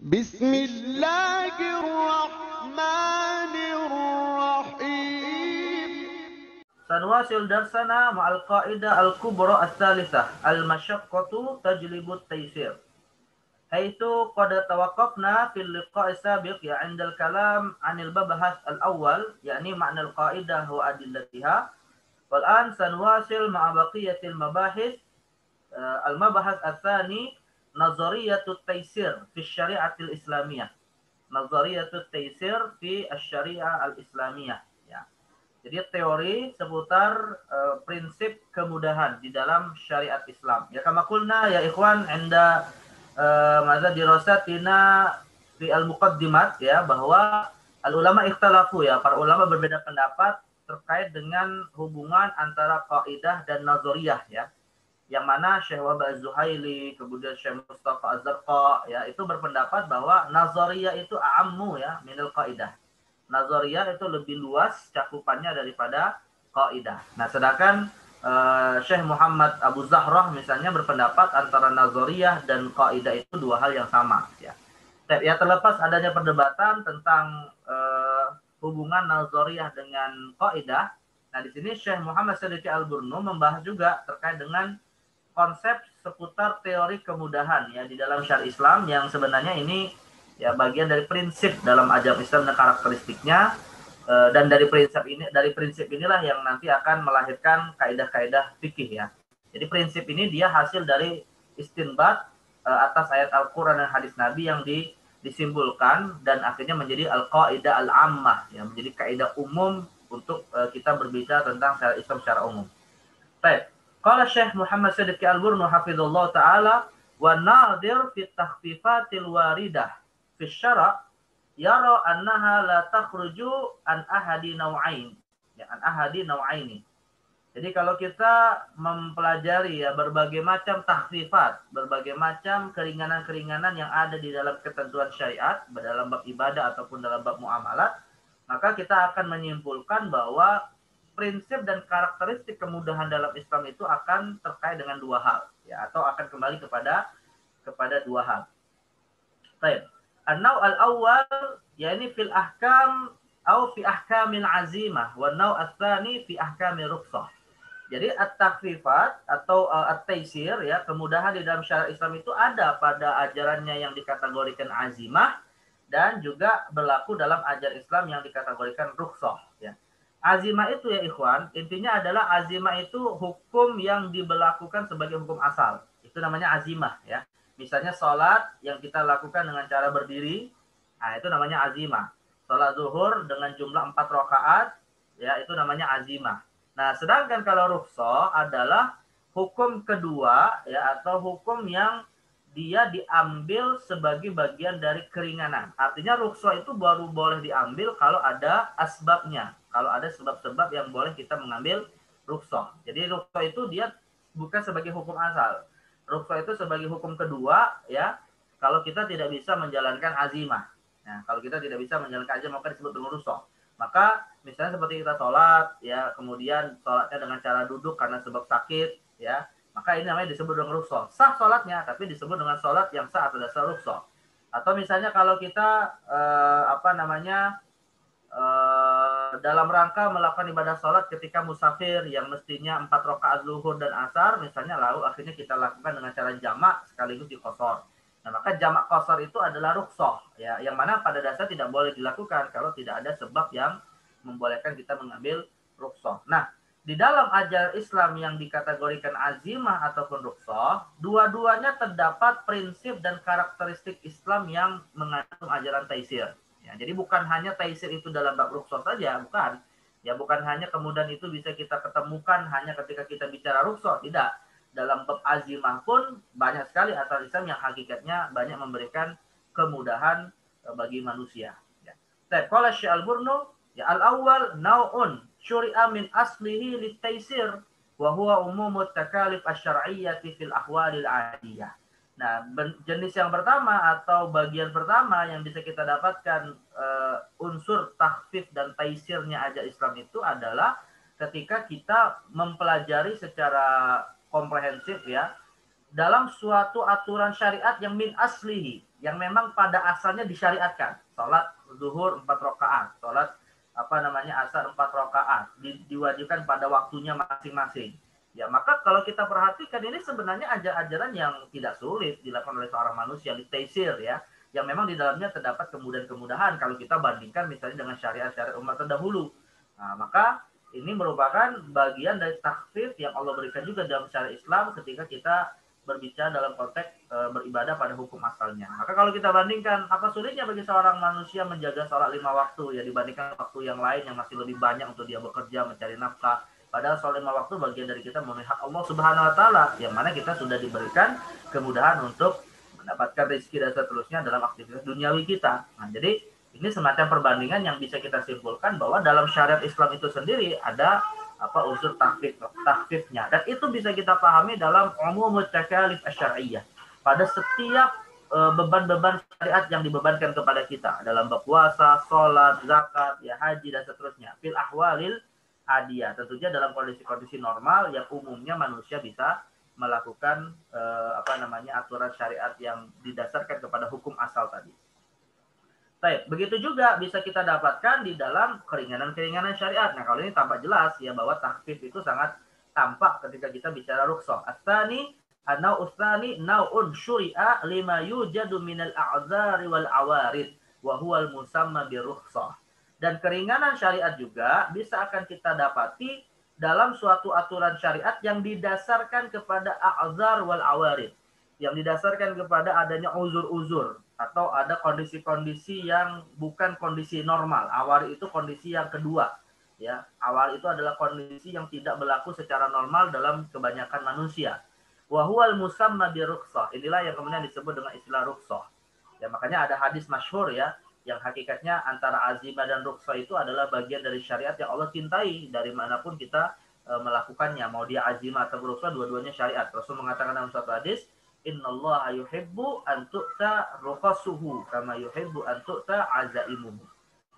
بسم الله الرحمن الرحيم. سنواصل درسنا مع القاعدة الكبرى الثالثة المشقة تجلب التيسير، حيث قد توقفنا في اللقاء السابق عند الكلام عن المبحث الأول يعني معنى القاعدة وأدلتها. والآن سنواصل مع بقية المباحث. المبحث الثاني نظرية التيسير في الشريعة الإسلامية. نظرية التيسير في الشريعة الإسلامية. Ya. Jadi teori seputar prinsip kemudahan di dalam syariat Islam. Ya kama qulna ya ikhwan inda madza dirasatina fi al-muqaddimat, ya, bahwa al ulama ikhtalafu, ya, para ulama berbeda pendapat terkait dengan hubungan antara kaidah dan nazariyah, ya. Yang mana Syekh Wahab Az-Zuhaili, kemudian Syekh Mustafa Az-Zarqa, ya, itu berpendapat bahwa nazariyah itu a'ammu, ya, minal kaidah. Nazariyah itu lebih luas cakupannya daripada kaidah. Nah, sedangkan Syekh Muhammad Abu Zahrah misalnya berpendapat antara nazariyah dan kaidah itu dua hal yang sama, ya. Ya, terlepas adanya perdebatan tentang hubungan nazariyah dengan kaidah. Nah, di sini Syekh Muhammad Siddiq Al-Burnu membahas juga terkait dengan konsep seputar teori kemudahan, ya, di dalam syariat Islam yang sebenarnya ini, ya, bagian dari prinsip dalam ajaran Islam dan karakteristiknya, dan dari prinsip inilah yang nanti akan melahirkan kaidah-kaidah fikih, ya. Jadi prinsip ini dia hasil dari istinbat atas ayat Al-Qur'an dan hadis Nabi yang disimpulkan dan akhirnya menjadi al-qaidah al-ammah, ya, menjadi kaidah umum untuk kita berbicara tentang syariat Islam secara umum. Baik. Qala Syekh Muhammad Siddiq Al-Burnu hafizallahu taala wa nadir fi takhfifatil waridah fi syara' yara annaha la takhruju an ahadi naw'ain, ya, an ahadi naw'aini. Jadi kalau kita mempelajari, ya, berbagai macam takhfifat, berbagai macam keringanan-keringanan yang ada di dalam ketentuan syariat, dalam bab ibadah ataupun dalam bab muamalat, maka kita akan menyimpulkan bahwa prinsip dan karakteristik kemudahan dalam Islam itu akan terkait dengan dua hal, ya, atau akan kembali kepada dua hal. Baik. An-naw' al-awwal yakni fil ahkam atau fi ahkamil azimah, wa an-naw' ats-tsani fi ahkamir rukhsah. Jadi at-takhfifat atau at-taisir, ya, kemudahan di dalam syariat Islam itu ada pada ajarannya yang dikategorikan azimah dan juga berlaku dalam ajaran Islam yang dikategorikan rukhsah, ya. Azimah itu, ya ikhwan, intinya adalah azimah itu hukum yang diberlakukan sebagai hukum asal. Itu namanya azimah, ya. Misalnya sholat yang kita lakukan dengan cara berdiri, nah itu namanya azimah. Sholat zuhur dengan jumlah 4 rakaat, ya, itu namanya azimah. Nah, sedangkan kalau rukhsah adalah hukum kedua, ya, atau hukum yang dia diambil sebagai bagian dari keringanan. Artinya rukhsah itu baru boleh diambil kalau ada asbabnya, kalau ada sebab-sebab yang boleh kita mengambil rukhsah. Jadi rukhsah itu dia bukan sebagai hukum asal. Rukhsah itu sebagai hukum kedua, ya, kalau kita tidak bisa menjalankan azimah. Nah, kalau kita tidak bisa menjalankan azimah maka disebut dengan rukhsah. Maka misalnya seperti kita sholat, ya, kemudian sholatnya dengan cara duduk karena sebab sakit, ya, maka ini namanya disebut dengan rukhsah. Sah sholatnya, tapi disebut dengan sholat yang sah atau dasar rukhsah. Atau misalnya kalau kita dalam rangka melakukan ibadah sholat ketika musafir yang mestinya 4 rakaat zuhur dan asar, misalnya, lalu akhirnya kita lakukan dengan cara jamak sekaligus diqashar. Nah, maka jamak qashar itu adalah rukhsah, ya, yang mana pada dasar tidak boleh dilakukan kalau tidak ada sebab yang membolehkan kita mengambil rukhsah. Nah, di dalam ajaran Islam yang dikategorikan azimah ataupun rukhsah, dua-duanya terdapat prinsip dan karakteristik Islam yang mengandung ajaran taisir. Ya, jadi bukan hanya taisir itu dalam bab rukhsah saja, bukan. Ya, bukan hanya kemudian itu bisa kita ketemukan hanya ketika kita bicara rukhsah, tidak. Dalam bab azimah pun banyak sekali aturan Islam yang hakikatnya banyak memberikan kemudahan bagi manusia. Ya. Qala Syekh Al-Burnu, ya, al-awwal nau'un syuri'a min aslihi litaisir wa huwa umumut takalif asy-syar'iyyati fil ahwalil 'adiyah. Nah, jenis yang pertama atau bagian pertama yang bisa kita dapatkan unsur takhfif dan taisirnya ajaran Islam itu adalah ketika kita mempelajari secara komprehensif, ya, dalam suatu aturan syariat yang min aslihi, yang memang pada asalnya disyariatkan. Salat zuhur 4 rakaat, salat asar 4 rakaat, diwajibkan pada waktunya masing-masing. Ya, maka kalau kita perhatikan ini sebenarnya ajaran yang tidak sulit dilakukan oleh seorang manusia, litaisir ya, yang memang di dalamnya terdapat kemudahan-kemudahan kalau kita bandingkan misalnya dengan syariat-syariat umat terdahulu. Nah, maka ini merupakan bagian dari takhfif yang Allah berikan juga dalam syariat Islam ketika kita berbicara dalam konteks beribadah pada hukum asalnya. Maka kalau kita bandingkan, apa sulitnya bagi seorang manusia menjaga sholat 5 waktu ya dibandingkan waktu yang lain yang masih lebih banyak untuk dia bekerja, mencari nafkah. Padahal sholat 5 waktu bagian dari kita memenuhi hak Allah Subhanahu Wa Taala, yang mana kita sudah diberikan kemudahan untuk mendapatkan rezeki dan seterusnya dalam aktivitas duniawi kita. Nah, jadi ini semacam perbandingan yang bisa kita simpulkan bahwa dalam syariat Islam itu sendiri ada unsur takhfifnya, dan itu bisa kita pahami dalam umumut takalif asy-syar'iyyah pada setiap beban-beban syariat yang dibebankan kepada kita dalam berpuasa, sholat, zakat, ya haji dan seterusnya. Fil ahwalil adiyah, tentunya dalam kondisi-kondisi normal yang umumnya manusia bisa melakukan aturan syariat yang didasarkan kepada hukum asal tadi. Baik, begitu juga bisa kita dapatkan di dalam keringanan-keringanan syariat. Nah, kalau ini tampak jelas ya bahwa takhfif itu sangat tampak ketika kita bicara rukhsah. Ats-tsani an-nau'utsani nau'un syuri'a lima yujadu minal a'dzari wal awarid wa huwa al-musamma birukhsah. Dan keringanan syariat juga bisa akan kita dapati dalam suatu aturan syariat yang didasarkan kepada a'dzar wal awarid, yang didasarkan kepada adanya uzur-uzur atau ada kondisi-kondisi yang bukan kondisi normal. Awal itu kondisi yang kedua. Ya, awal itu adalah kondisi yang tidak berlaku secara normal dalam kebanyakan manusia. Wa huwal musamma bi rukhsah. Inilah yang kemudian disebut dengan istilah rukhsah. Ya, makanya ada hadis masyhur ya, yang hakikatnya antara azimah dan rukhsah itu adalah bagian dari syariat yang Allah cintai dari manapun kita melakukannya. Mau dia azimah atau rukhsah, dua-duanya syariat. Rasul mengatakan dalam satu hadis, innallaha yuhibbu an tu'ta rukhasuhu kama yuhibbu an tu'ta azaimuhu.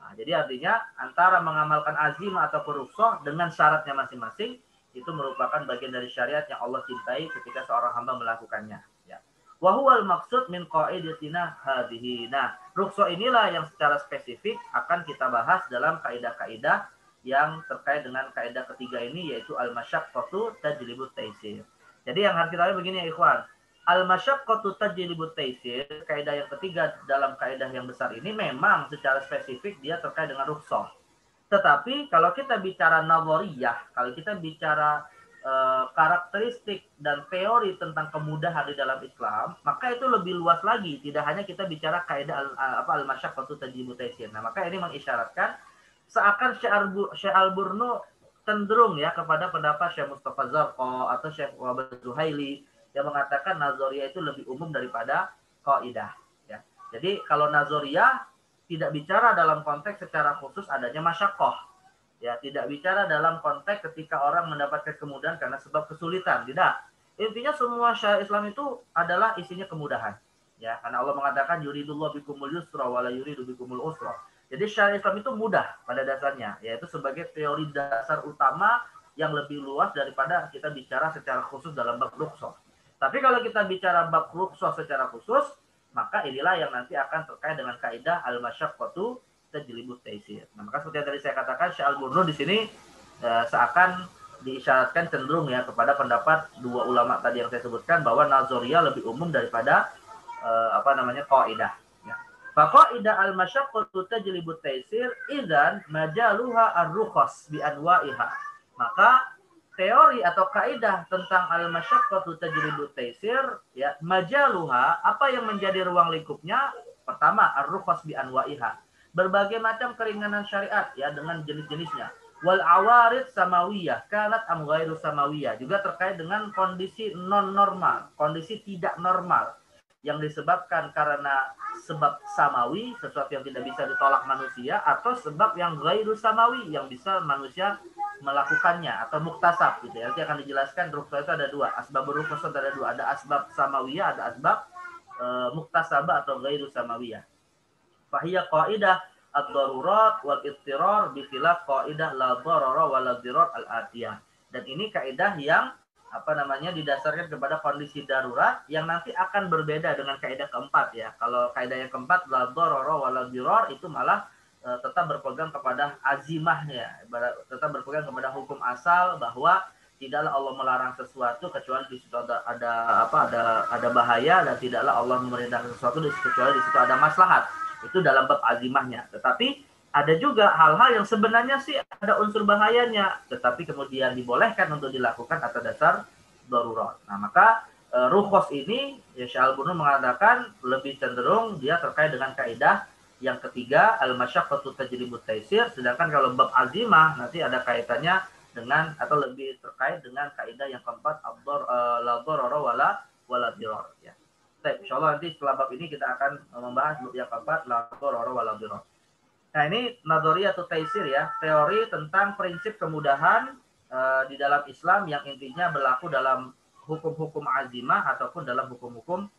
Nah, jadi artinya antara mengamalkan azimah atau rukhsah dengan syaratnya masing-masing itu merupakan bagian dari syariat yang Allah cintai ketika seorang hamba melakukannya. Ya. Wa huwal maksud min qaidatina hadhihi. Nah, rukhsah inilah yang secara spesifik akan kita bahas dalam kaidah-kaidah yang terkait dengan kaidah ketiga ini, yaitu al-masyaqqatu tajlibut taisir. Jadi yang harus kita lihat begini ya ikhwan. Al-masyaqqatu tajlibut taisir, kaidah yang ketiga dalam kaidah yang besar ini memang secara spesifik dia terkait dengan rukhsah. Tetapi kalau kita bicara nazariyah, kalau kita bicara karakteristik dan teori tentang kemudahan di dalam Islam, maka itu lebih luas lagi. Tidak hanya kita bicara kaidah al-masyaqqatu tajlibut taisir. Nah, maka ini mengisyaratkan seakan Syekh Al-Burnu cenderung ya kepada pendapat Syekh Mustafa Zarqa atau Syekh Wahab Zuhaili yang mengatakan nazariyah itu lebih umum daripada qaidah. Ya. Jadi kalau nazariyah tidak bicara dalam konteks secara khusus adanya masyaqqah. Ya, tidak bicara dalam konteks ketika orang mendapatkan kemudahan karena sebab kesulitan. Tidak. Intinya semua syariat Islam itu adalah isinya kemudahan. Ya, karena Allah mengatakan yuridullahu bikumul yusra wa la yuridu bikumul usra. Jadi syariat Islam itu mudah pada dasarnya, yaitu sebagai teori dasar utama yang lebih luas daripada kita bicara secara khusus dalam bab rukhsah. Tapi kalau kita bicara bab rukhsah secara khusus, maka inilah yang nanti akan terkait dengan kaidah al-masyaqqatu tajlibut taisir. Nah, maka seperti yang tadi saya katakan, Syekh Al-Burnu di sini seakan diisyaratkan cenderung ya kepada pendapat dua ulama tadi yang saya sebutkan bahwa nazariyah lebih umum daripada qaidah. Ya. Fa qaidah al-masyaqqatu tajlibut taisir idzan majaluha ar-rukhas bi anwa'iha. Maka teori atau kaidah tentang al-masyaqqatu tajlibut taisir ya majaluha, apa yang menjadi ruang lingkupnya? Pertama, ar-rukhas bi anwa'iha, berbagai macam keringanan syariat ya dengan jenis-jenisnya. Wal awarid samawiyah kanat am ghairu samawiyah, juga terkait dengan kondisi non normal, kondisi tidak normal yang disebabkan karena sebab samawi, sesuatu yang tidak bisa ditolak manusia, atau sebab yang ghairu samawi yang bisa manusia melakukannya, atau muktasab gitu ya. Nanti akan dijelaskan rukhsah itu ada dua, asbabur rukhsah ada dua, ada asbab samawiyah, ada asbab muktasabah atau ghairu samawiyah. Fahiya qaidah ad-darurat wal ittirar bi khilaf qaidah la darara wa la dirar al-atiyah. Dan ini kaidah yang didasarkan kepada kondisi darurat yang nanti akan berbeda dengan kaidah keempat ya. Kalau kaidah yang keempat la dharara wa la dirar itu malah tetap berpegang kepada azimahnya, tetap berpegang kepada hukum asal bahwa tidaklah Allah melarang sesuatu kecuali di situ ada bahaya, dan tidaklah Allah memerintahkan sesuatu kecuali di situ ada maslahat. Itu dalam bab azimahnya. Tetapi ada juga hal-hal yang sebenarnya sih ada unsur bahayanya, tetapi kemudian dibolehkan untuk dilakukan atas dasar darurat. Nah, maka rukhos ini, ya Syekh Al-Bunun mengatakan lebih cenderung dia terkait dengan kaidah yang ketiga, al-masyaqqatu tajlibut taisir, sedangkan kalau bab azimah nanti ada kaitannya dengan atau lebih terkait dengan kaidah yang keempat, la dharara wala dirar ya. Baik, insyaallah nanti setelah bab ini kita akan membahas bab yang keempat, la dharara wala dirar. Nah, ini nadhoriyatut taisir ya, teori tentang prinsip kemudahan di dalam Islam yang intinya berlaku dalam hukum-hukum azimah ataupun dalam hukum-hukum